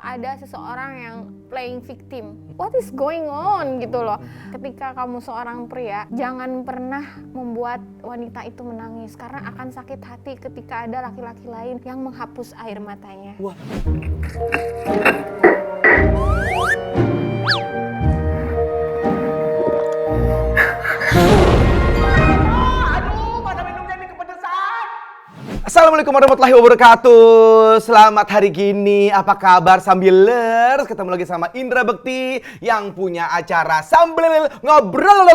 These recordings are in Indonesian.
Ada seseorang yang playing victim. What is going on gitu loh. Ketika kamu seorang pria, jangan pernah membuat wanita itu menangis karena akan sakit hati ketika ada laki-laki lain yang menghapus air matanya. Wah. Assalamualaikum warahmatullahi wabarakatuh. Selamat hari gini. Apa kabar sambilers? Ketemu lagi sama Indra Bekti yang punya acara Sambil Ngobrol.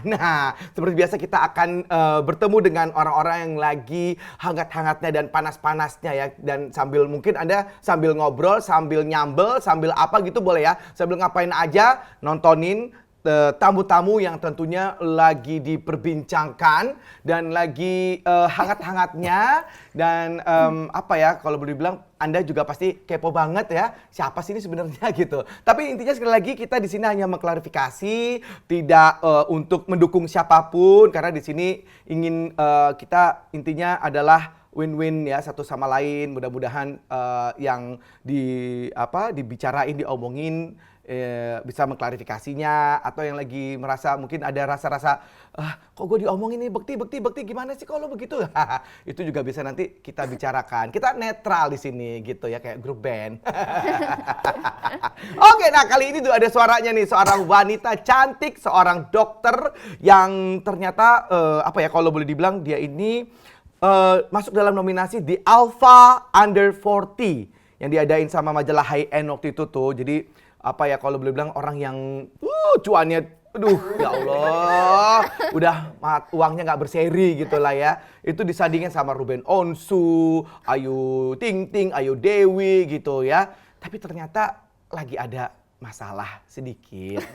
Nah, seperti biasa kita akan bertemu dengan orang-orang yang lagi hangat-hangatnya dan panas-panasnya ya. Dan sambil mungkin Anda sambil ngobrol, sambil nyambel, sambil apa gitu boleh ya. Sambil ngapain aja nontonin tamu-tamu yang tentunya lagi diperbincangkan dan lagi hangat-hangatnya dan apa ya kalau boleh bilang Anda juga pasti kepo banget ya siapa sih ini sebenarnya gitu. Tapi intinya sekali lagi kita di sini hanya mengklarifikasi, tidak untuk mendukung siapapun karena di sini ingin kita intinya adalah win-win ya satu sama lain. Mudah-mudahan yang dibicarain, diomongin bisa mengklarifikasinya, atau yang lagi merasa mungkin ada rasa-rasa kok gue diomongin nih Bekti gimana sih kalau begitu. Itu juga bisa nanti kita bicarakan. Kita netral di sini gitu ya kayak grup band. Oke, nah kali ini tuh ada suaranya nih, seorang wanita cantik, seorang dokter yang ternyata kalau boleh dibilang dia ini masuk dalam nominasi di Alpha Under 40 yang diadain sama majalah High End waktu itu tuh. Jadi kalau boleh bilang orang yang cuannya, ya Allah, udah uangnya nggak berseri gitu lah ya. Itu disandingin sama Ruben Onsu, Ayu Ting Ting, Ayu Dewi gitu ya. Tapi ternyata lagi ada masalah sedikit.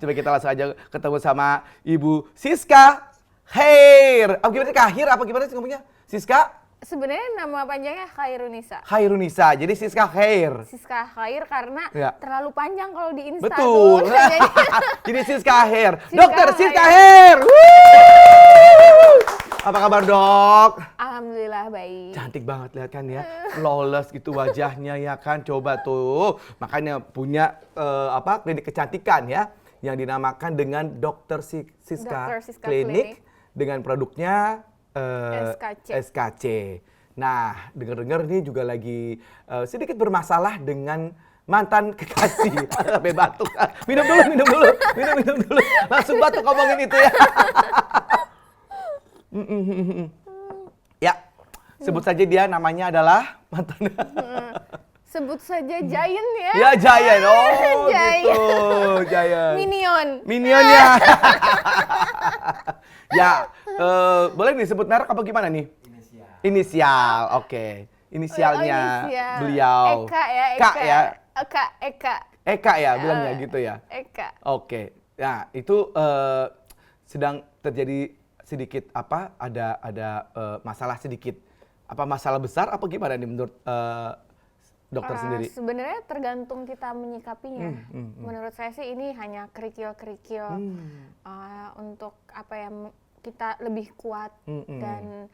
Coba kita langsung aja ketemu sama Ibu Siska Khair. Gimana sih Kahir apa gimana sih ngomongnya? Siska? Sebenarnya nama panjangnya Khairunisa. Khairunisa, jadi Siska Khair. Siska Khair karena Ya. terlalu panjang kalau di Insta. Betul. Tuh. Jadi Siska Khair. Siska Dokter Siska Khair. Khair. Apa kabar dok? Alhamdulillah baik. Cantik banget lihat kan ya. Flawless gitu wajahnya ya kan. Coba tuh. Makanya punya klinik kecantikan ya. Yang dinamakan dengan Dokter Siska Dr. Siska Klinik. Dengan produknya SKC. SKC. Nah, dengar-dengar ini juga lagi sedikit bermasalah dengan mantan kekasih. Sampai batuk. Minum dulu. Langsung batuk ngomongin itu ya. Ya, sebut saja dia namanya adalah mantan. Sebut saja Giant ya. Ya, Giant. Oh, Giant. gitu. Giant. Minion Ya. Ya, boleh nih sebut merek apa gimana nih? Inisial, oke. Inisialnya inisial. beliau. Eka ya, bilangnya gitu ya. Eka. Oke. Nah, itu sedang terjadi sedikit ada masalah sedikit. Apa masalah besar apa gimana nih menurut dokter sendiri? Sebenarnya tergantung kita menyikapinya. Menurut saya sih ini hanya kerikil-kerikil untuk kita lebih kuat dan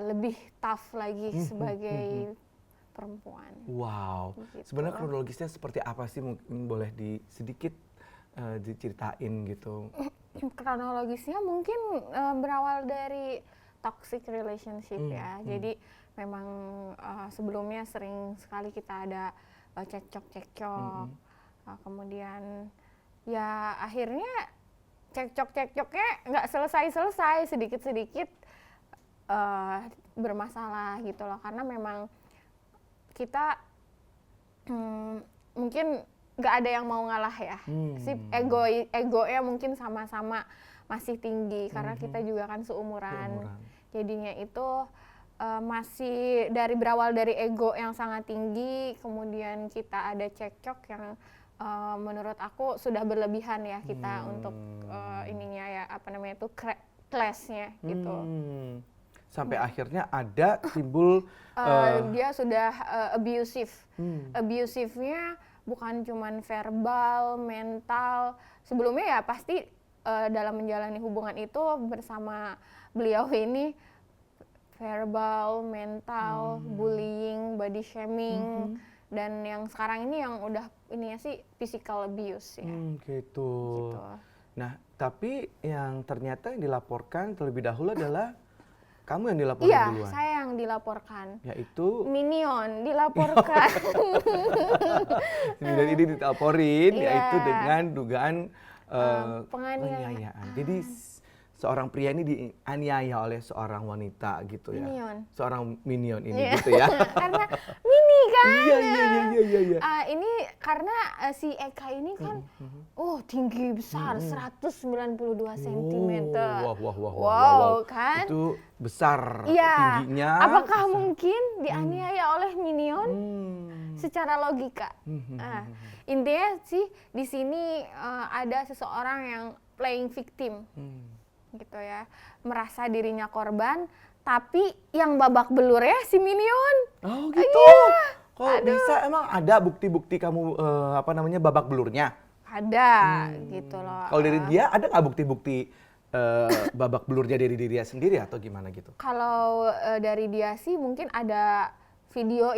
lebih tough lagi sebagai perempuan. Wow. Gitu. Sebenarnya kronologisnya seperti apa sih? Mungkin boleh sedikit diceritain gitu. Kronologisnya mungkin berawal dari toxic relationship ya. Jadi memang sebelumnya sering sekali kita ada cekcok. Kemudian ya akhirnya cekcoknya nggak selesai sedikit bermasalah gitu loh, karena memang kita mungkin nggak ada yang mau ngalah ya. Si egonya mungkin sama-sama masih tinggi karena kita juga kan seumuran. Jadinya itu masih berawal dari ego yang sangat tinggi, kemudian kita ada cekcok yang menurut aku sudah berlebihan ya kita untuk clash-nya gitu. Sampai akhirnya ada timbul dia sudah abusive. Abusive-nya bukan cuman verbal, mental. Sebelumnya ya pasti dalam menjalani hubungan itu bersama beliau ini verbal, mental, bullying, body shaming, dan yang sekarang ini yang udah ininya sih physical abuse ya. Gitu. Gitu. Nah, tapi yang ternyata yang dilaporkan terlebih dahulu adalah kamu yang dilaporkan Iya, duluan. saya yang dilaporkan. Yaitu Minion dilaporkan. dan ini dilaporin Iya. yaitu dengan dugaan penganiayaan. Jadi seorang pria ini dianiaya oleh seorang wanita gitu ya. Minion. Seorang minion ini Iya. gitu ya. Karena mini kan. Iya. Ini karena si Eka ini kan tinggi besar 192 cm. Wow, Kan? Itu besar Iya. tingginya. Apakah mungkin dianiaya oleh Minion? Secara logika. Intinya sih di sini ada seseorang yang playing victim. Gitu ya. Merasa dirinya korban, tapi yang babak belur ya si Minion. Oh gitu. Kok bisa emang ada bukti-bukti kamu babak belurnya? Ada gitu loh. Kalau dari dia ada nggak bukti-bukti babak belurnya dari dirinya sendiri atau gimana gitu? Kalau dari dia sih mungkin ada video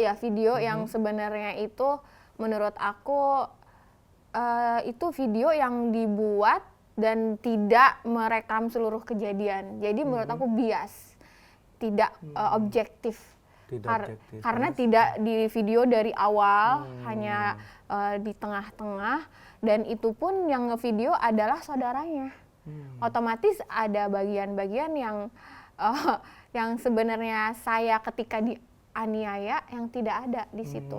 yang sebenarnya itu menurut aku itu video yang dibuat dan tidak merekam seluruh kejadian. Jadi menurut aku bias, tidak objektif. Karena tidak di video dari awal, hanya di tengah-tengah, dan itu pun yang ngevideo adalah saudaranya. Otomatis ada bagian-bagian yang sebenarnya saya ketika dianiaya yang tidak ada di situ.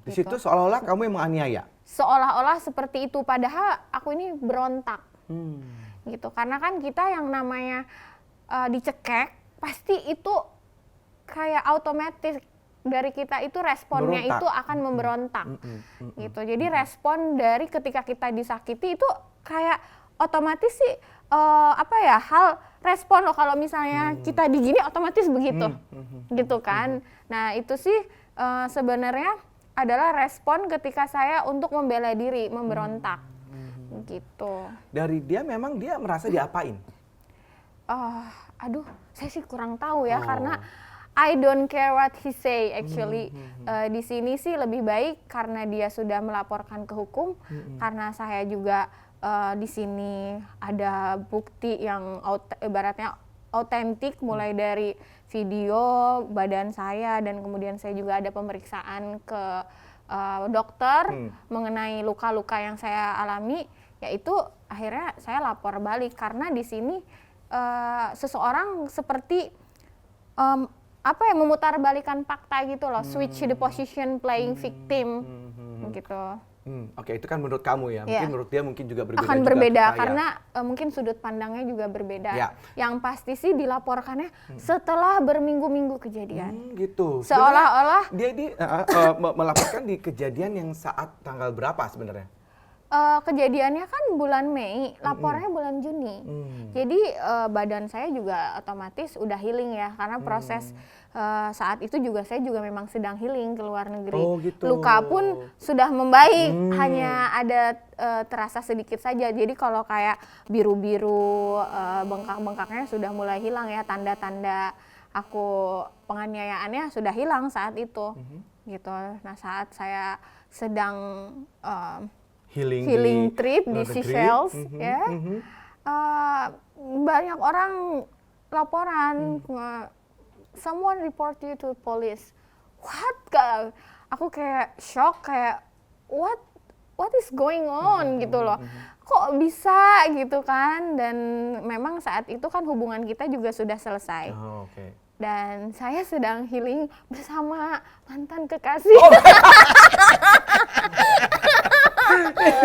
Di situ seolah-olah kamu yang menganiaya. Seolah-olah seperti itu, padahal aku ini berontak. Gitu. Karena kan kita yang namanya dicekek, pasti itu kayak otomatis dari kita itu responnya Berontak. itu akan memberontak. Gitu. Jadi respon dari ketika kita disakiti itu kayak otomatis sih hal respon loh kalau misalnya kita digini otomatis begitu. Gitu kan. Nah, itu sih sebenarnya adalah respon ketika saya untuk membela diri, memberontak. Gitu. Dari dia memang dia merasa diapain? Saya sih kurang tahu ya karena I don't care what he say actually. Di sini sih lebih baik karena dia sudah melaporkan ke hukum, karena saya juga di sini ada bukti yang ibaratnya autentik mulai dari video badan saya dan kemudian saya juga ada pemeriksaan ke dokter mengenai luka-luka yang saya alami, yaitu akhirnya saya lapor balik karena di sini seseorang seperti memutarbalikan fakta gitu loh, switch the position playing victim gitu. Oke, itu kan menurut kamu ya. Mungkin menurut dia mungkin juga berbeda. Akan juga berbeda kita, karena mungkin sudut pandangnya juga berbeda. Ya. Yang pasti sih dilaporkannya setelah berminggu-minggu kejadian. Gitu. Seolah-olah dia ini melaporkan di kejadian yang saat tanggal berapa sebenarnya? kejadiannya kan bulan Mei, lapornya bulan Juni. Jadi badan saya juga otomatis udah healing ya, karena proses saat itu juga saya juga memang sedang healing ke luar negeri. Oh, gitu. Luka pun sudah membaik, hanya ada terasa sedikit saja. Jadi kalau kayak biru-biru, bengkak-bengkaknya sudah mulai hilang ya, tanda-tanda aku penganiayaannya sudah hilang saat itu. Gitu. Nah, saat saya sedang healing trip di Seychelles ya. Banyak orang laporan, someone report you to police. What? Aku kayak shock, kayak what is going on gitu loh. Kok bisa gitu kan? Dan memang saat itu kan hubungan kita juga sudah selesai. Oh, okay. Dan saya sedang healing bersama mantan kekasih.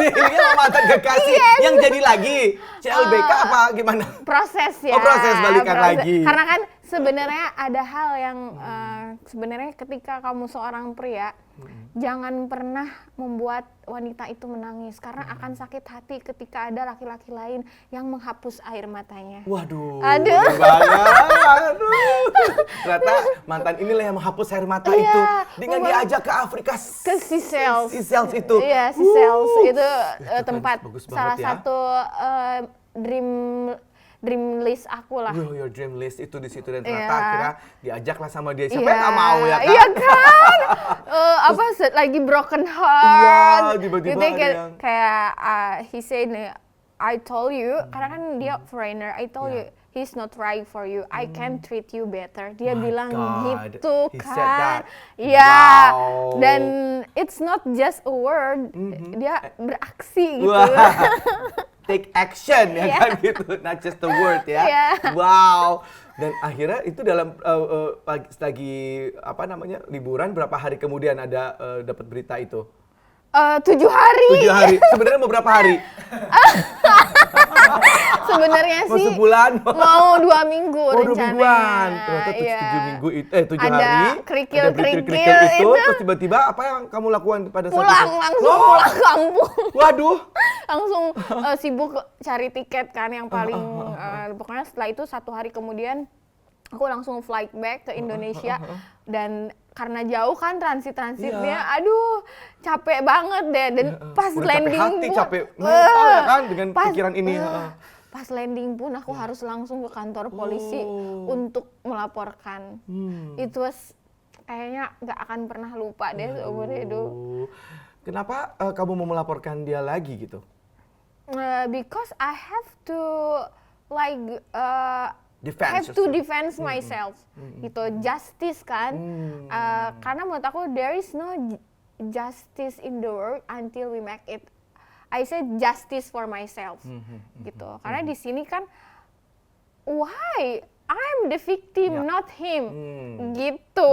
Ini sama mantan kekasih yang jadi lagi CLBK apa gimana? Proses ya. Oh, proses balikan lagi. Karena kan sebenarnya ada hal yang sebenarnya ketika kamu seorang pria, jangan pernah membuat wanita itu menangis karena akan sakit hati ketika ada laki-laki lain yang menghapus air matanya. Waduh. Aduh. Aduh. Ternyata mantan inilah yang menghapus air mata itu dengan diajak ke Afrika. Ke Seychelles. Seychelles itu. Iya, Seychelles itu kan tempat bagus banget salah ya. satu dream dream list aku lah. Your dream list itu di situ dan ternyata Iya. akhirnya diajak lah sama dia. Siapa Iya, yang nggak mau ya kan? Iya kan? Lagi broken heart. Iya, tiba-tiba gitu, ada yang- kayak he said, I told you, karena kan dia foreigner, I told Yeah. you, he's not right for you. I can treat you better. Dia My bilang God, gitu he said kan. that. Iya. Wow. Dan it's not just a word, dia beraksi gitu. Wah. Take action ya Iya. kan gitu, not just the word ya. Iya. Wow. Dan akhirnya itu dalam lagi apa namanya liburan berapa hari kemudian ada dapat berita itu? 7 hari. 7 hari. Sebenarnya mau berapa hari? Sebenarnya Mau sih sebulan? mau 2 minggu Oh, 2 rencananya. mingguan. Ternyata Iya. 7 minggu itu 7 Ada hari. kerikil-kerikil ada itu. itu. Terus tiba-tiba apa yang kamu lakukan pada saat Pulang itu? langsung Oh, pulang kampung. Waduh. Langsung sibuk cari tiket kan yang paling pokoknya setelah itu 1 hari kemudian aku langsung flight back ke Indonesia dan karena jauh kan transitnya, Iya. aduh capek banget deh dan pas Udah landing capek hati, pun capek mental ya kan dengan pas- pikiran ini. pas landing pun aku harus langsung ke kantor polisi Oh. untuk melaporkan. Itu kayaknya nggak akan pernah lupa deh seumur hidup. Kenapa kamu mau melaporkan dia lagi gitu? Because I have to like Defense have to yourself. defend myself gitu, justice kan. Karena menurut aku there is no justice in the world until we make it. I say justice for myself gitu. Karena di sini kan why I'm the victim, Yeah. not him gitu.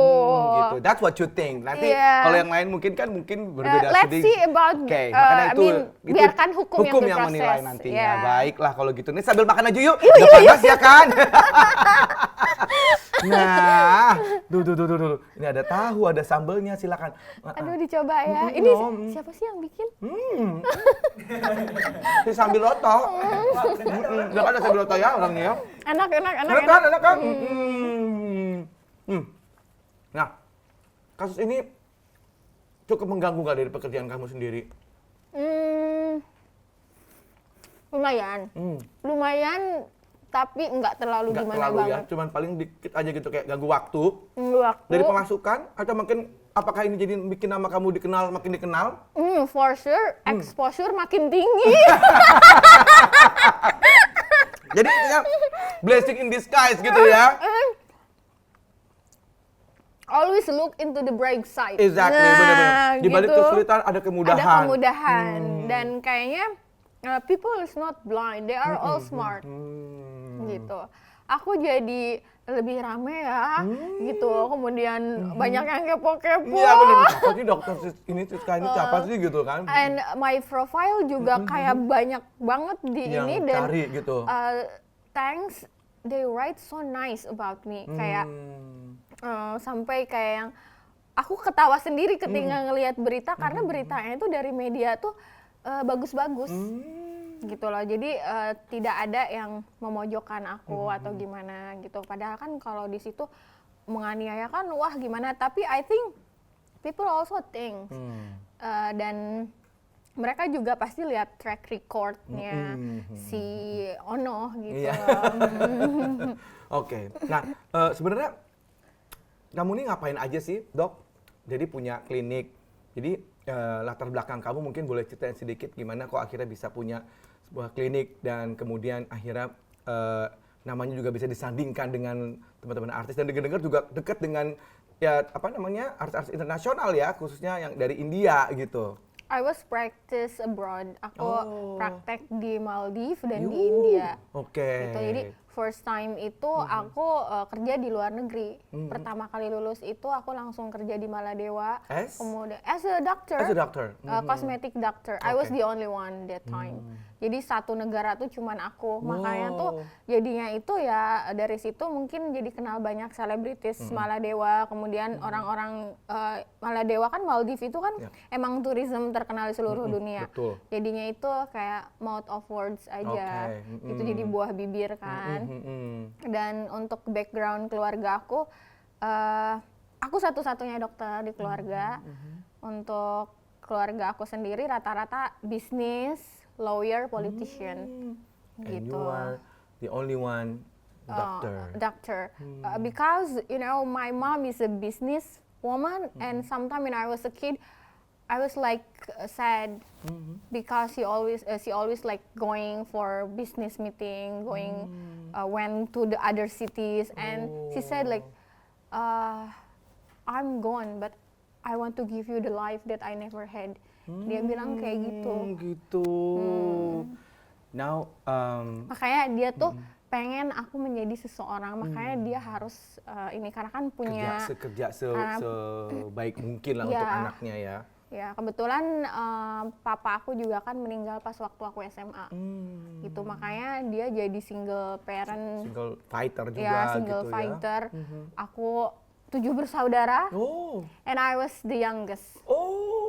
Gitu. That's what you think. Nanti Iya. kalau yang lain mungkin berbeda Let's sedikit. see about, Oke, makanya itu, biarkan hukum yang berproses. menilai nantinya. Ya. Baiklah kalau gitu. Nih sambil makan aja yuk. Udah panas ya kan? Nah, duh. Ini ada tahu, ada sambelnya, silakan. Aduh dicoba ya. Mm, Ini dong. siapa sih yang bikin? Ini sambil roto. Udah kan ada sambil roto ya orangnya ya. Enak. Enak kan? Nah, kasus ini cukup mengganggu nggak dari pekerjaan kamu sendiri? Lumayan. Lumayan, tapi nggak terlalu Nggak gimana terlalu ya, banget. cuman paling dikit aja gitu kayak ganggu waktu. Waktu, Dari pemasukan atau mungkin apakah ini jadi bikin nama kamu makin dikenal? for sure, exposure makin tinggi. Jadi ya, blessing in disguise gitu ya. Always look into the bright side. Exactly, benar-benar. Di balik gitu. kesulitan ada kemudahan. Ada kemudahan. Dan kayaknya people is not blind, they are all smart. Gitu. Aku jadi lebih rame ya, gitu. Kemudian banyak yang kepo-kepo. Iya benar. Siapa sih dokter ini Siska ini siapa sih gitu kan? And my profile juga kayak banyak banget di Yang ini dan cari gitu. Thanks, they write so nice about me. Kayak sampai kayak yang aku ketawa sendiri ketika ngelihat berita karena beritanya itu dari media tuh bagus-bagus. Gitu loh, jadi tidak ada yang memojokkan aku atau gimana gitu. Padahal kan kalau di situ menganiaya kan wah gimana. Tapi I think people also think dan mereka juga pasti lihat track recordnya si Ono gitu. Iya. Loh. Oke. Nah, sebenarnya kamu nih ngapain aja sih, Dok? Jadi punya klinik. Jadi latar belakang kamu mungkin boleh ceritain sedikit gimana kok akhirnya bisa punya sebuah klinik dan kemudian akhirnya namanya juga bisa disandingkan dengan teman-teman artis dan dengar-dengar juga dekat dengan ya apa namanya artis-artis internasional ya, khususnya yang dari India gitu. I was practice abroad. Aku Oh. praktek di Maldives dan di India. Oke. Gitu. Jadi first time itu aku kerja di luar negeri. Pertama kali lulus itu aku langsung kerja di Maladewa. As? Kemudian as a doctor. As a doctor. Cosmetic doctor. I was Okay. the only one that time. Jadi satu negara tuh cuman aku. Makanya tuh jadinya itu ya dari situ mungkin jadi kenal banyak selebritis Maladewa. Kemudian orang-orang Maladewa kan Maldives itu kan emang tourism terkenal di seluruh dunia. Betul. Jadinya itu kayak mouth of words aja. Oke. Itu jadi buah bibir kan. Dan untuk background keluarga aku satu-satunya dokter di keluarga. Untuk keluarga aku sendiri rata-rata bisnis, lawyer, politician And gitu. you are The only one doctor. Because my mom is a business woman, and sometimes when I was a kid, I was like sad because she always like going for business meeting, went to the other cities, and she said like, I'm gone, but I want to give you the life that I never had. Dia bilang kayak gitu. Gitu. Now, makanya dia tuh pengen aku menjadi seseorang, makanya dia harus ini karena kan punya kerja sebaik mungkin lah untuk anaknya ya. Ya kebetulan papa aku juga kan meninggal pas waktu aku SMA, gitu makanya dia jadi single parent, single fighter juga, ya single gitu fighter. Aku 7 bersaudara, and I was the youngest.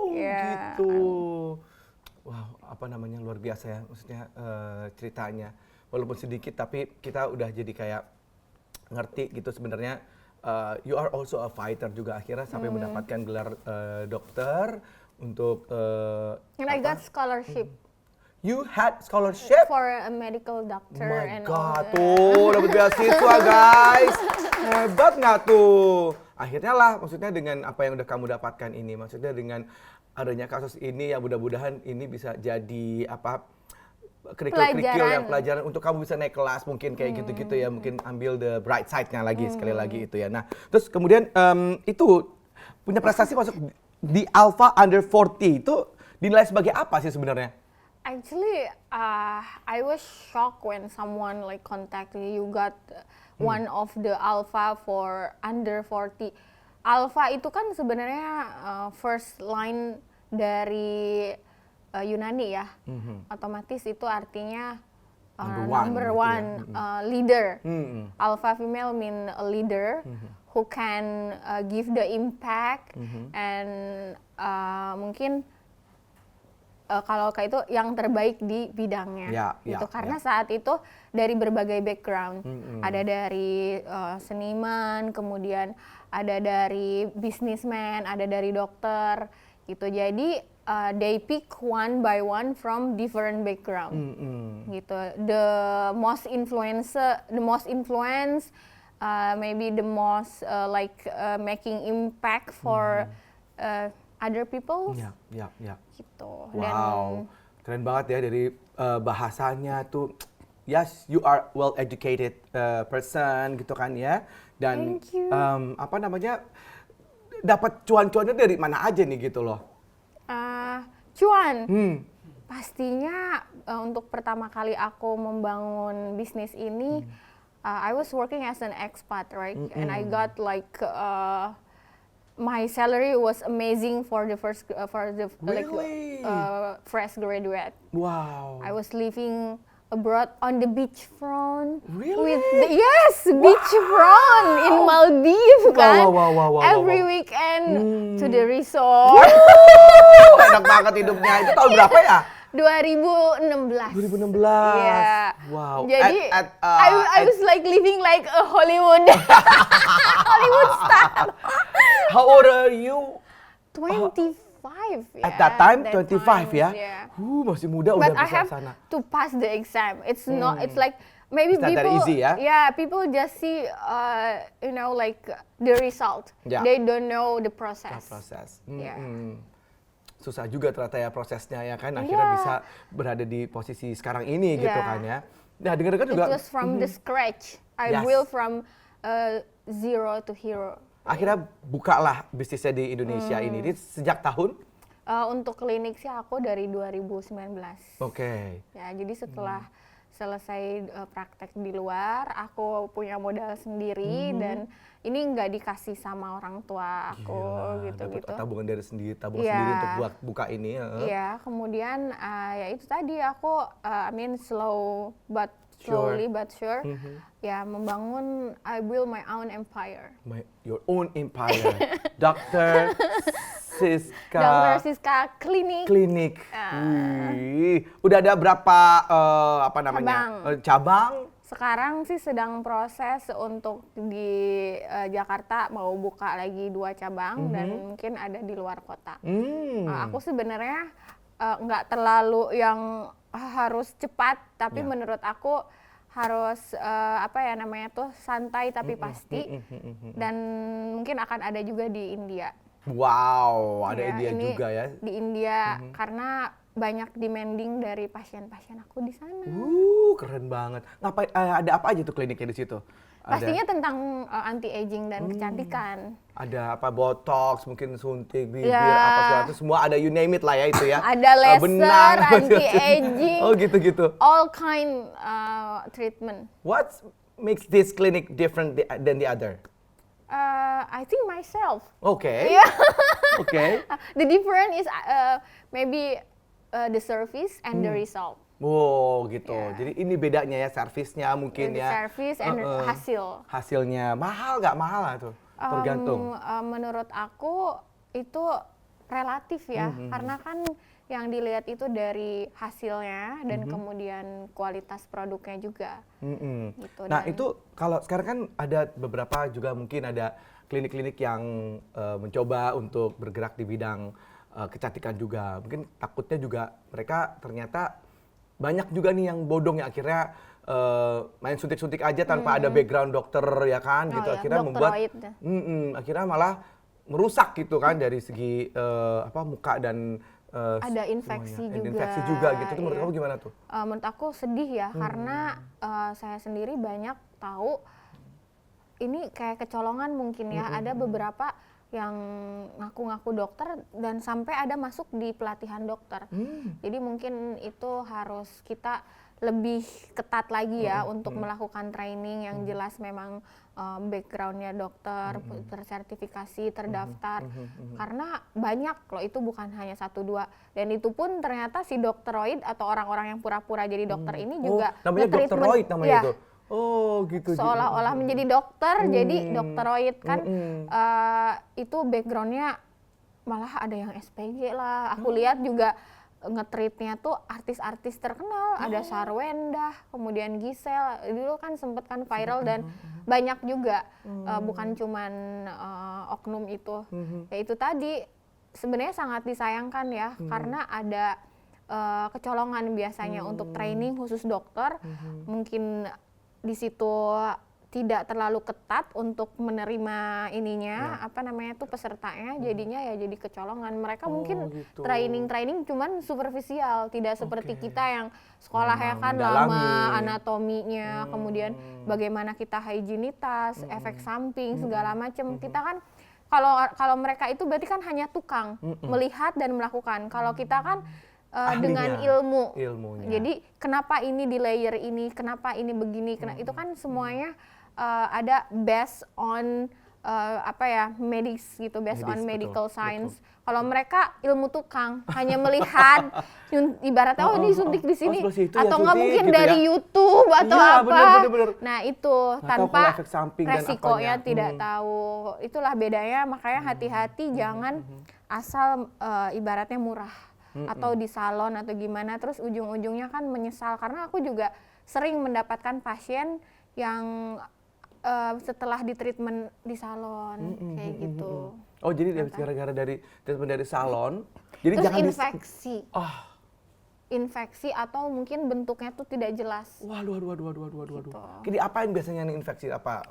Gitu. Wow, apa namanya, luar biasa ya, maksudnya ceritanya. Walaupun sedikit tapi kita udah jadi kayak ngerti gitu sebenarnya. You are also a fighter juga akhirnya sampai mendapatkan gelar dokter untuk. And I got scholarship. You had scholarship for a medical doctor. Oh my and God, tuh dapat beasiswa guys, hebat nggak tuh? Akhirnya lah, maksudnya dengan apa yang udah kamu dapatkan ini, maksudnya dengan adanya kasus ini ya mudah-mudahan ini bisa jadi apa? Kerikil-kerikil yang pelajaran untuk kamu bisa naik kelas mungkin kayak gitu-gitu ya, mungkin ambil the bright side-nya lagi sekali lagi itu ya. Nah, terus kemudian itu punya prestasi masuk di Alpha Under 40 itu dinilai sebagai apa sih sebenarnya? Actually, I was shocked when someone like contact you got one of the Alpha for Under 40. Alpha itu kan sebenarnya first line dari Yunani ya, otomatis itu artinya number one gitu ya. Leader. Alpha female mean a leader who can give the impact and mungkin kalau kayak itu yang terbaik di bidangnya, gitu. Karena saat itu dari berbagai background, ada dari seniman, kemudian ada dari businessman, ada dari dokter, gitu. Jadi they pick one by one from different background, gitu. The most influence, maybe the most making impact for other people. Gitu. Wow, keren banget ya dari bahasanya tuh. Yes, you are well educated person gitu kan ya. Dan apa namanya, dapat cuan-cuannya dari mana aja nih gitu loh? Cuan, pastinya untuk pertama kali aku membangun bisnis ini, I was working as an expat, right? And I got like my salary was amazing for the fresh graduate. Wow. I was living abroad on the beach front. Really? Beachfront in Maldives kan. Wow. Every weekend to the resort. Enak banget hidupnya. Itu tahun berapa ya? 2016. 2016. Yeah. Wow. Jadi I was like living like a Hollywood star. How old are you? 25. At that time, 25 ya? Yeah. Masih muda But udah I have sana. to pass the exam. It's not. It's like maybe it's not people. that easy, ya? Yeah, people just see, like the result. Yeah. They don't know the process. Yeah. Susah juga ternyata ya prosesnya ya kan. Akhirnya bisa berada di posisi sekarang ini gitu kan ya. Nah, dengar-dengar juga. It was from the scratch. I built from zero to hero. Akhirnya bukalah bisnisnya di Indonesia ini. Ini sejak tahun? Untuk klinik sih aku dari 2019. Oke. Ya, jadi setelah selesai praktek di luar, aku punya modal sendiri dan ini nggak dikasih sama orang tua aku. Gitu. Tabungan dari sendiri, sendiri untuk buka ini. Iya, kemudian ya itu tadi aku, slowly but sure, ya membangun, I build my own empire. Your own empire. Dr. Siska Klinik. Udah ada berapa cabang? Sekarang sih sedang proses untuk di Jakarta mau buka lagi 2 cabang dan mungkin ada di luar kota. Aku sebenarnya nggak terlalu yang harus cepat, tapi menurut aku harus apa ya namanya tuh santai tapi pasti. Dan mungkin akan ada juga di India. Wow, ada Ya, India ini juga ya. di India karena banyak demanding dari pasien-pasien aku di sana. Keren banget. Ngapain? Ada apa aja tuh kliniknya di situ? Pastinya tentang anti aging dan kecantikan. Ada apa? Botox, mungkin suntik bibir, Ya. apa segala itu semua ada, you name it lah ya itu ya. Ada laser, Benang, anti-aging. Oh gitu-gitu. All kind treatment. What makes this clinic different than the other? I think myself. Oke. Yeah. Oke. The difference is maybe the service and the result. Wow gitu. Ya. Jadi ini bedanya ya, servisnya mungkin The ya. service and hasil. Hasilnya mahal nggak mahal lah tuh? Tergantung. Menurut aku itu relatif ya, karena kan yang dilihat itu dari hasilnya dan kemudian kualitas produknya juga. Gitu. Nah Dan itu kalau sekarang kan ada beberapa juga mungkin ada klinik-klinik yang mencoba untuk bergerak di bidang kecantikan juga. Mungkin takutnya juga mereka ternyata banyak juga nih yang bodong ya, akhirnya main suntik-suntik aja tanpa ada background dokter ya kan, gitu. ya, Akhirnya membuat dokteroid ya. akhirnya malah merusak gitu kan dari segi muka dan Ada infeksi semuanya. juga. Infeksi juga gitu. Itu menurut Iya. kamu gimana tuh? Menurut aku sedih ya, karena saya sendiri banyak tahu ini kayak kecolongan mungkin ya. Ada beberapa yang ngaku-ngaku dokter dan sampai ada masuk di pelatihan dokter. Jadi mungkin itu harus kita lebih ketat lagi ya untuk melakukan training yang jelas memang backgroundnya dokter, tersertifikasi, terdaftar. Karena banyak loh, itu bukan hanya 1-2. Dan itu pun ternyata si dokteroid atau orang-orang yang pura-pura jadi dokter ini juga namanya nge-treatment. dokteroid namanya Ya, itu. Oh gitu. seolah-olah menjadi dokter jadi dokteroid kan. Itu backgroundnya malah ada yang SPG lah. Aku lihat juga nge-treatnya tuh artis-artis terkenal, ada Sarwenda, kemudian Gisel, dulu kan sempet kan viral dan banyak juga, bukan cuman oknum itu. Ya itu tadi sebenarnya sangat disayangkan ya, karena ada kecolongan biasanya untuk training khusus dokter, mungkin di situ tidak terlalu ketat untuk menerima ininya, apa namanya tuh pesertanya, jadinya ya jadi kecolongan. Mereka mungkin gitu. training cuman superficial, tidak seperti kita yang sekolahnya Memang kan mendalami. lama, anatominya, kemudian bagaimana kita higienitas, efek samping segala macam. Kita kan kalau mereka itu berarti kan hanya tukang melihat dan melakukan. Kalau kita kan dengan Ahlinya, ilmunya. ilmunya. Jadi kenapa ini di layer ini, kenapa ini begini, itu kan semuanya ada based on medis gitu, based on Medis, medical betul, science. Kalau mereka ilmu tukang, hanya melihat, ibaratnya ini suntik di sini, sebelah situ ya atau nggak suntik mungkin gitu dari ya. YouTube atau Iya, apa. bener. Nah itu tahu tanpa kalau efek samping dan resikonya apanya. tidak tahu. Itulah bedanya, makanya hati-hati jangan asal ibaratnya murah. Atau di salon atau gimana, terus ujung-ujungnya kan menyesal. Karena aku juga sering mendapatkan pasien yang setelah di treatment di salon kayak gitu. Oh jadi gara-gara dari treatment dari salon, jadi Terus jangan infeksi. Infeksi atau mungkin bentuknya tuh tidak jelas. Waduh. Gitu. Jadi apain biasanya nih infeksi apa?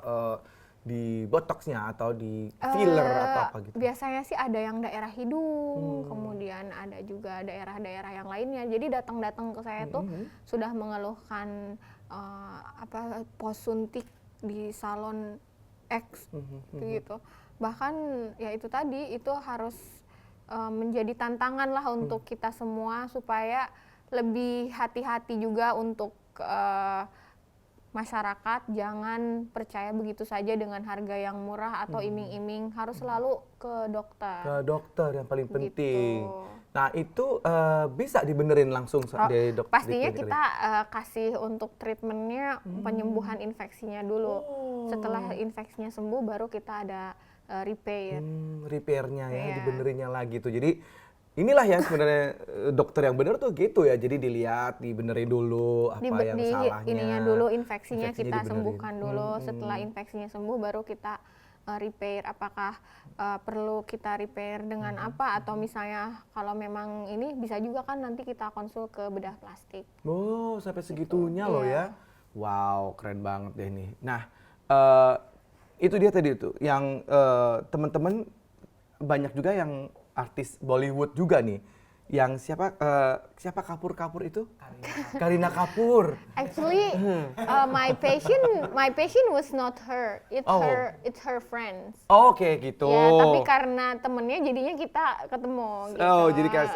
Di botoxnya atau di filler atau apa gitu? Biasanya sih ada yang daerah hidung, kemudian ada juga daerah-daerah yang lainnya. Jadi datang ke saya tuh sudah mengeluhkan pos suntik di salon X gitu. Bahkan ya itu tadi, itu harus menjadi tantangan lah untuk kita semua supaya lebih hati-hati juga untuk masyarakat, jangan percaya begitu saja dengan harga yang murah atau iming-iming, harus selalu ke dokter. Ke dokter yang paling Gitu. penting. Nah itu bisa dibenerin langsung dari dokter? Pastinya kita kasih untuk treatmentnya penyembuhan infeksinya dulu. Setelah infeksinya sembuh baru kita ada repair. Repairnya ya, Iya. dibenerinnya lagi tuh. Jadi inilah ya sebenarnya dokter yang benar tuh gitu ya. Jadi dilihat, dibenerin dulu apa yang salahnya. Ininya dulu, infeksinya kita dibenerin. sembuhkan dulu. Setelah infeksinya sembuh baru kita repair. Apakah perlu kita repair dengan apa, atau misalnya kalau memang ini bisa juga kan nanti kita konsul ke bedah plastik. Oh sampai segitunya loh Iya. ya. Wow, keren banget deh nih. Nah, itu dia tadi itu yang teman-teman banyak juga yang artis Bollywood juga nih. Yang siapa Kapur itu? Kareena Kapoor. Actually, my patient was not her. It's her friends. Oke, gitu. Ya, tapi karena temennya jadinya kita ketemu gitu. Oh, jadi kayak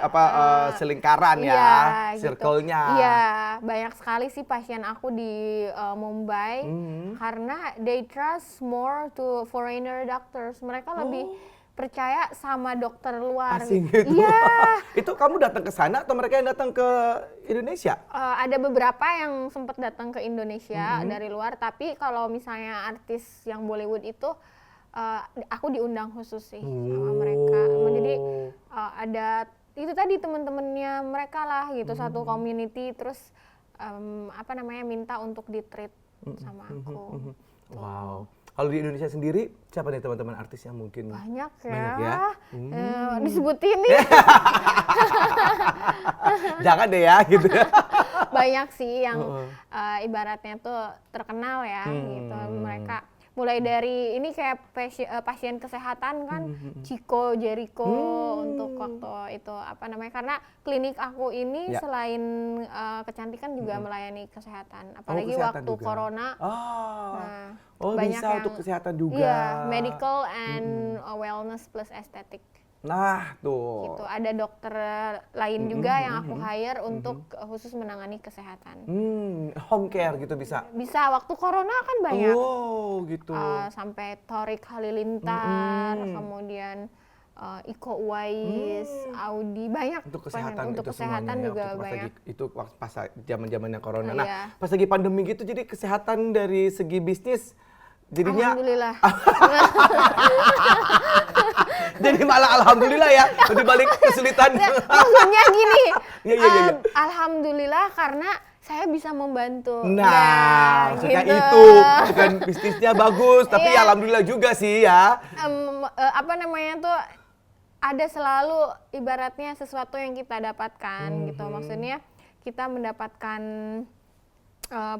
selingkaran ya, Iya, circle-nya. Gitu. Iya, banyak sekali sih pasien aku di Mumbai karena they trust more to foreigner doctors. Mereka lebih percaya sama dokter luar. Asing gitu. Iya. Itu kamu datang ke sana atau mereka yang datang ke Indonesia? Ada beberapa yang sempat datang ke Indonesia dari luar, tapi kalau misalnya artis yang Bollywood itu aku diundang khusus sih sama mereka. Jadi ada itu tadi teman-temannya mereka lah gitu, satu community, terus minta untuk di-treat sama aku. Wow. Kalau di Indonesia sendiri, siapa nih teman-teman artis yang mungkin? Banyak ya. Banyak ya? Disebutin nih. Jangan deh ya gitu. Banyak sih yang ibaratnya tuh terkenal ya gitu. Mereka mulai dari ini kayak pasien kesehatan kan, Chico Jericho untuk waktu itu karena klinik aku ini selain kecantikan juga melayani kesehatan, apalagi kesehatan waktu juga. corona. Banyak bisa yang untuk kesehatan juga. Iya, medical and wellness plus estetik. Nah, tuh. Gitu. Ada dokter lain juga yang aku hire untuk khusus menangani kesehatan. Home care gitu bisa? Bisa, waktu corona kan banyak. Oh, gitu. Sampai Thorik Halilintar, kemudian Iko Uwais, Audi, banyak. Untuk kesehatan untuk itu kesehatan semuanya juga ya, banyak. Itu pas zaman-zamannya corona. Nah, Iya. pas lagi pandemi gitu, jadi kesehatan dari segi bisnis jadinya Alhamdulillah. jadi malah alhamdulillah ya, di balik kesulitan. Maksudnya gini, Iya. alhamdulillah karena saya bisa membantu. Nah, maksudnya gitu. itu bukan bisnisnya bagus, tapi Iya. alhamdulillah juga sih ya. Ada selalu ibaratnya sesuatu yang kita dapatkan gitu. Maksudnya kita mendapatkan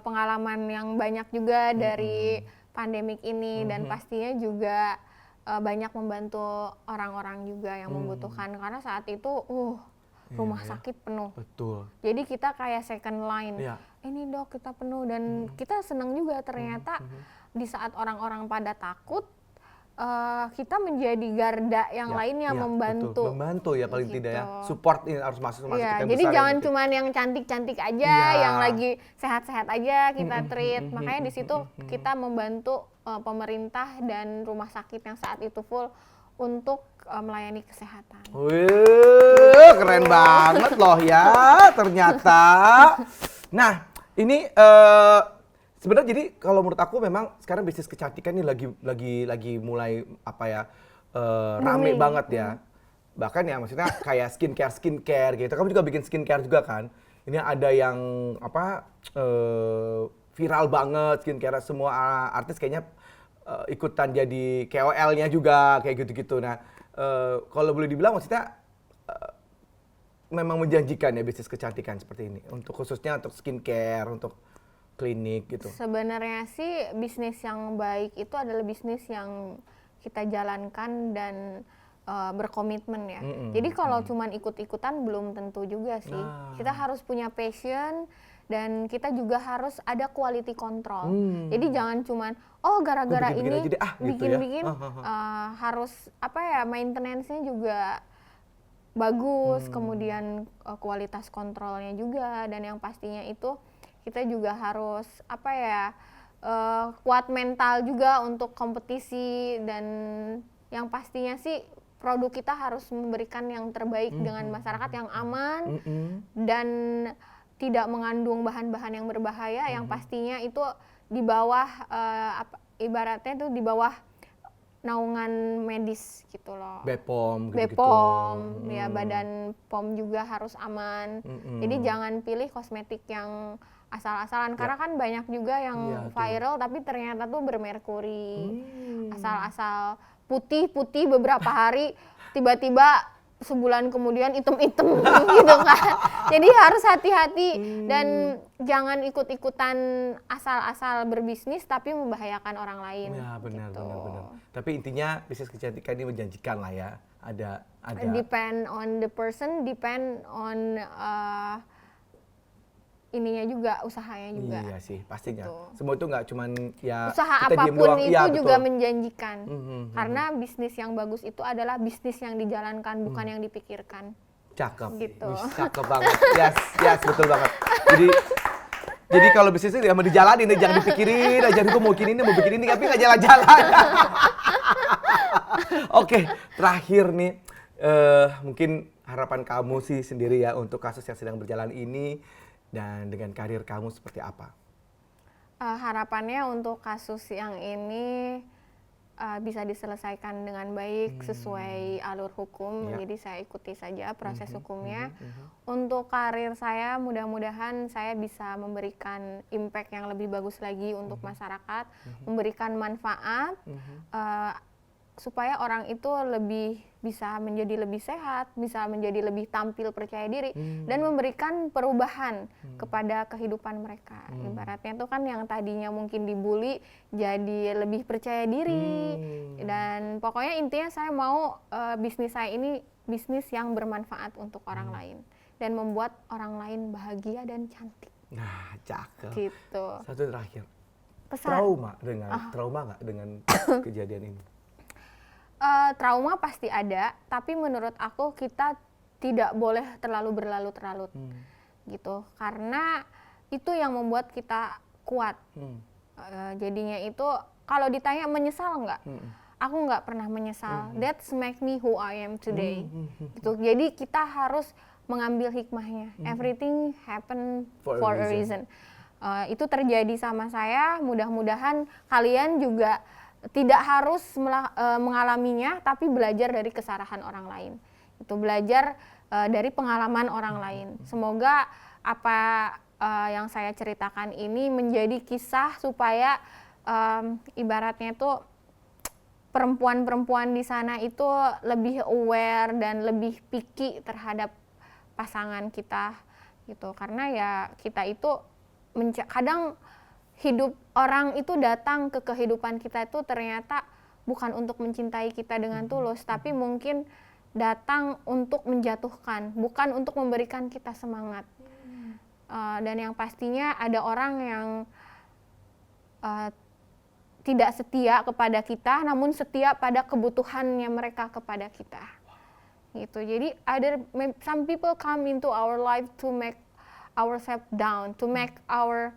pengalaman yang banyak juga dari pandemik ini dan pastinya juga banyak membantu orang-orang juga yang membutuhkan karena saat itu rumah sakit penuh. Betul. Jadi kita kayak second line. Iya. Ini dok kita penuh dan kita senang juga ternyata di saat orang-orang pada takut kita menjadi garda yang lainnya membantu. Betul. Membantu ya paling Gitu. tidak ya. Support ini harus masuk Iya, yang jadi besar jangan gitu. cuman yang cantik-cantik aja, yang lagi sehat-sehat aja kita treat. Makanya di situ kita membantu pemerintah dan rumah sakit yang saat itu full untuk melayani kesehatan. Wih, keren banget loh ya ternyata. Nah, ini sebenarnya jadi kalau menurut aku memang sekarang bisnis kecantikan ini lagi mulai rame banget ya. Bahkan ya maksudnya kayak skincare gitu. Kamu juga bikin skincare juga kan? Ini ada yang viral banget skincare, semua artis kayaknya ikutan jadi KOL-nya juga kayak gitu-gitu. Nah, kalau boleh dibilang maksudnya memang menjanjikan ya bisnis kecantikan seperti ini khususnya untuk skincare, untuk klinik gitu. Sebenarnya sih bisnis yang baik itu adalah bisnis yang kita jalankan dan berkomitmen ya. Jadi kalau cuman ikut-ikutan belum tentu juga sih. Kita harus punya passion dan kita juga harus ada quality control. Jadi jangan cuman gara-gara ini bikin-bikin harus maintenance-nya juga bagus, kemudian kualitas kontrolnya juga dan yang pastinya itu kita juga harus kuat mental juga untuk kompetisi dan yang pastinya sih produk kita harus memberikan yang terbaik dengan masyarakat yang aman dan tidak mengandung bahan-bahan yang berbahaya yang pastinya itu di bawah ibaratnya itu di bawah naungan medis gitu loh. BPOM gitu-gitu. BPOM ya, Badan POM juga harus aman. Jadi jangan pilih kosmetik yang asal-asalan karena kan banyak juga yang viral tapi ternyata tuh bermerkuri. Asal-asal putih beberapa hari tiba-tiba sebulan kemudian item-item gitu kan. Jadi harus hati-hati dan jangan ikut-ikutan asal-asal berbisnis tapi membahayakan orang lain. Ya benar, gitu. benar. Tapi intinya bisnis kecantikan ini menjanjikan lah ya. Ada. Depend on the person, depend on ininya juga, usahanya juga. Iya sih, pastinya. Gitu. Semua itu nggak cuman ya Usaha kita diem apapun doang. itu Iya, juga betul. menjanjikan. Karena bisnis yang bagus itu adalah bisnis yang dijalankan, bukan yang dipikirkan. Cakep. Gitu. Wih, cakep banget. Yes, betul banget. Jadi kalau bisnis itu ya mau dijalanin, jangan dipikirin aja gue mau bikin ini, tapi nggak jalan-jalan. Oke, terakhir nih, mungkin harapan kamu sih sendiri ya untuk kasus yang sedang berjalan ini dan dengan karir kamu seperti apa? Harapannya untuk kasus yang ini bisa diselesaikan dengan baik sesuai alur hukum. Ya. Jadi saya ikuti saja proses hukumnya. Untuk karir saya, mudah-mudahan saya bisa memberikan impact yang lebih bagus lagi untuk masyarakat, memberikan manfaat supaya orang itu bisa menjadi lebih sehat, bisa menjadi lebih tampil percaya diri, dan memberikan perubahan kepada kehidupan mereka. Ibaratnya itu kan yang tadinya mungkin dibully jadi lebih percaya diri. Dan pokoknya intinya saya mau bisnis saya ini bisnis yang bermanfaat untuk orang lain dan membuat orang lain bahagia dan cantik. Nah, cakep. Gitu. Satu terakhir. Pesan. Trauma nggak dengan kejadian ini? Trauma pasti ada, tapi menurut aku kita tidak boleh terlalu berlarut-larut gitu, karena itu yang membuat kita kuat. Jadinya itu kalau ditanya menyesal nggak, aku nggak pernah menyesal. That's make me who I am today. Gitu. Jadi kita harus mengambil hikmahnya. Everything happen for a reason. Itu terjadi sama saya. Mudah-mudahan kalian juga tidak harus mengalaminya, tapi belajar dari kesalahan orang lain. Itu belajar dari pengalaman orang lain. Semoga apa yang saya ceritakan ini menjadi kisah supaya ibaratnya itu perempuan-perempuan di sana itu lebih aware dan lebih picky terhadap pasangan kita gitu. Karena ya kita itu kadang hidup orang itu datang ke kehidupan kita itu ternyata bukan untuk mencintai kita dengan tulus, tapi mungkin datang untuk menjatuhkan, bukan untuk memberikan kita semangat. Dan yang pastinya ada orang yang tidak setia kepada kita, namun setia pada kebutuhannya mereka kepada kita. Gitu. Jadi some people come into our life to make ourselves down, to make our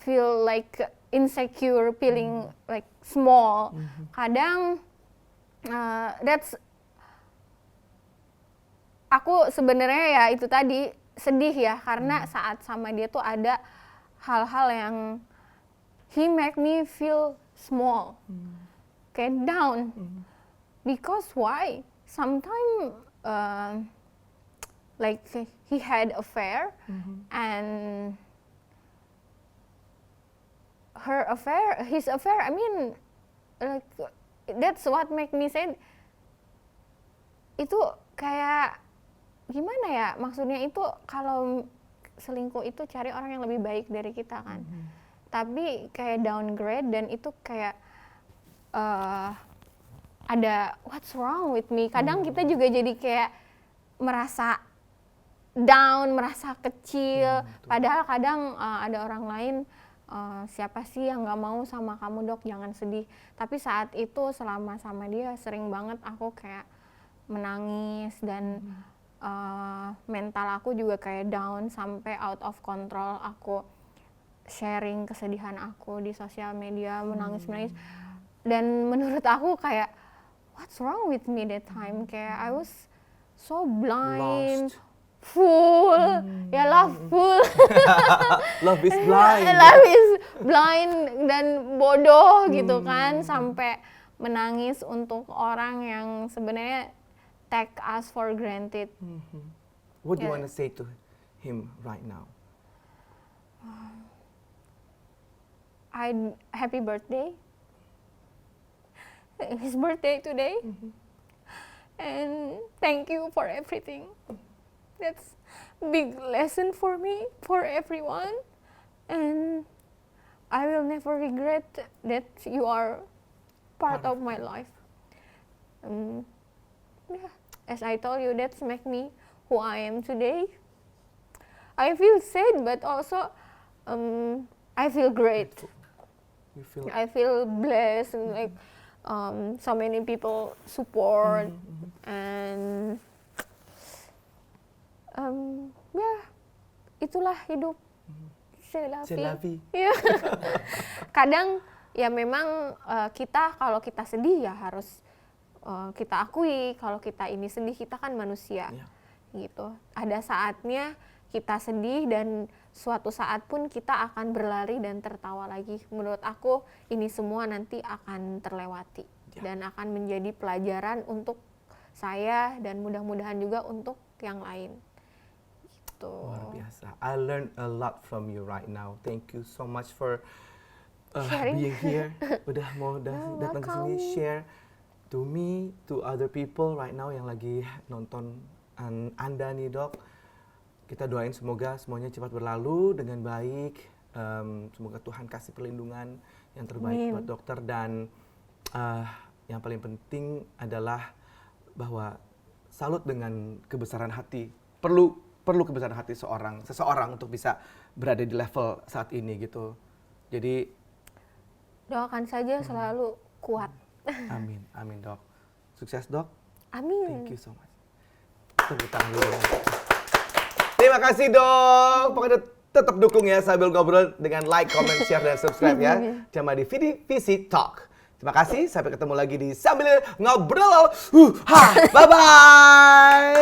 feel like insecure, feeling like small. Kadang aku sebenarnya ya itu tadi sedih ya, karena saat sama dia tuh ada hal-hal yang he make me feel small, kayak down. Because why? Sometimes like he had affair and his affair, I mean, like, that's what make me say, itu kayak gimana ya, maksudnya itu kalau selingkuh itu cari orang yang lebih baik dari kita kan, tapi kayak downgrade, dan itu kayak ada what's wrong with me, kadang kita juga jadi kayak merasa down, merasa kecil, padahal kadang ada orang lain, siapa sih yang nggak mau sama kamu dok, jangan sedih. Tapi saat itu selama sama dia sering banget aku kayak menangis, dan mental aku juga kayak down sampai out of control. Aku sharing kesedihan aku di sosial media, menangis-menangis. Dan menurut aku kayak what's wrong with me that time, kayak I was so blind. Lost. Full, ya love full. Love is blind. Love is blind dan bodoh gitu kan, sampai menangis untuk orang yang sebenarnya take us for granted. What do you want to say to him right now? Happy birthday. His birthday today. And thank you for everything. That's big lesson for me, for everyone. And I will never regret that you are part of my life. Yeah, as I told you, that's make me who I am today. I feel sad, but also I feel great. You feel I feel blessed, and like so many people support, and ya itulah hidup. C'est la c'est la vie. Iya. Kadang ya memang kita kalau kita sedih ya harus kita akui kalau kita ini sedih, kita kan manusia. Gitu. Ada saatnya kita sedih dan suatu saat pun kita akan berlari dan tertawa lagi. Menurut aku ini semua nanti akan terlewati dan akan menjadi pelajaran untuk saya dan mudah-mudahan juga untuk yang lain. Gitu. Luar biasa. I learned a lot from you right now. Thank you so much for being here. Udah mau datang ke sini share to me, to other people right now yang lagi nonton Anda nih, Dok. Kita doain semoga semuanya cepat berlalu dengan baik. Semoga Tuhan kasih perlindungan yang terbaik buat dokter, dan yang paling penting adalah bahwa salut dengan kebesaran hati. Perlu kebesaran hati seseorang untuk bisa berada di level saat ini gitu. Jadi doakan saja selalu kuat. Amin, amin, Dok. Sukses, Dok. Amin. Thank you so much. Tepuk tangan dulu. Terima kasih, Dok. Pokoknya tetap dukung ya sambil ngobrol dengan like, comment, share, dan subscribe ya. Cuma di VC Talk. Terima kasih, sampai ketemu lagi di Sambil Ngobrol. Bye-bye.